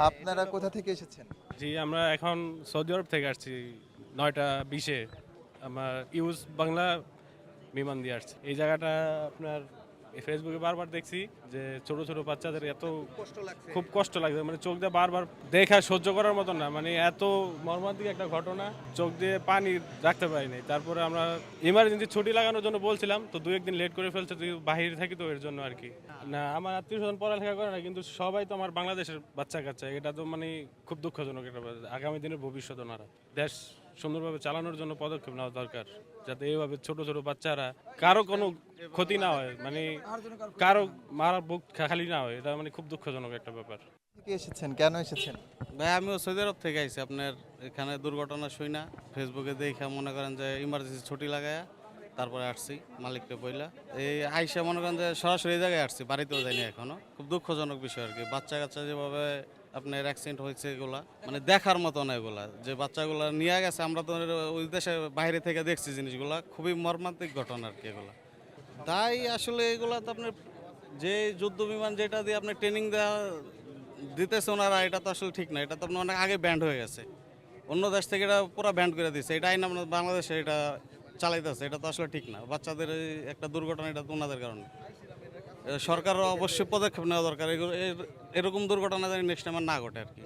আপনারা কোথা থেকে এসেছেন? জি, আমরা এখন সৌদি আরব থেকে আসছি 9টা 20-এ। আমার ইউজ বাংলা বিমান দিয়ে আসছি। এই জায়গাটা আপনার ফেসবুকে বারবার দেখছি যে ছোট ছোট বাচ্চাদের এত খুব কষ্ট লাগছে, মানে চোখ দিয়ে বারবার দেখা সহ্য করার মতো না, মানে এত মর্মান্তিক একটা ঘটনা, চোখ দিয়ে পানি রাখতে পারিনি। তারপরে আমরা ইমার্জেন্সি ছুটি লাগানোর জন্য বলছিলাম, তো 2-1 দিন লেট করে ফেলছে, তুই বাহিরে থাকি তো এর জন্য আর কি। না, আমার আত্মীয় স্বজন পড়ালেখা করে না, কিন্তু সবাই তো আমার বাংলাদেশের বাচ্চা কাচ্চা। এটা তো মানে খুব দুঃখজনক একটা ব্যাপার। আগামী দিনের ভবিষ্যৎ ওনারা দেশ সুন্দরভাবে চালানোর জন্য পদক্ষেপ নেওয়া দরকার, যাতে এইভাবে ছোট ছোট বাচ্চারা কারো কোনো ক্ষতি না হয়, মানে কারো মারা বুক খালি না হয়। এটা মানে খুব দুঃখজনক একটা ব্যাপার। থেকে এসেছেন, কেন এসেছেন? ভাই আমিও সৌদি আরব থেকে আইছি। আপনার এখানে দুর্ঘটনা শুই না, ফেসবুকে দেখে মনে করেন যে ইমার্জেন্সি ছুটি লাগায়া তারপরে আসছি মালিককে বইলা। এই আইসা মনে করেন যে সরাসরি এই জায়গায় আসছি, বাড়িতেও যাইনি এখনো। খুব দুঃখজনক বিষয় আর কি। বাচ্চা কাচ্চা যেভাবে আপনার অ্যাক্সিডেন্ট হয়েছে এগুলা মানে দেখার মতো না। এগুলা যে বাচ্চাগুলা নিয়ে গেছে, আমরা তো ওই দেশে বাইরে থেকে দেখছি জিনিসগুলা, খুবই মর্মান্তিক ঘটনা আর কি এগুলা। তাই আসলে এগুলা তো আপনার যে যুদ্ধ বিমান যেটা দিয়ে আপনি ট্রেনিং দেওয়া দিতেছে ওনারা, এটা তো আসলে ঠিক না। এটা তো আপনার অনেক আগে ব্যান্ড হয়ে গেছে। অন্য দেশ থেকে এটা পুরো ব্যান্ড করে দিচ্ছে। এটা আইন আপনার বাংলাদেশে এটা চালাইতেছে, এটা তো আসলে ঠিক না। বাচ্চাদের এই একটা দুর্ঘটনা, এটা তো ওনাদের কারণে। সরকার অবশ্যই পদক্ষেপ নেওয়া দরকার, এরকম দুর্ঘটনা যেন নেক্সট টাইম না ঘটে আর কি।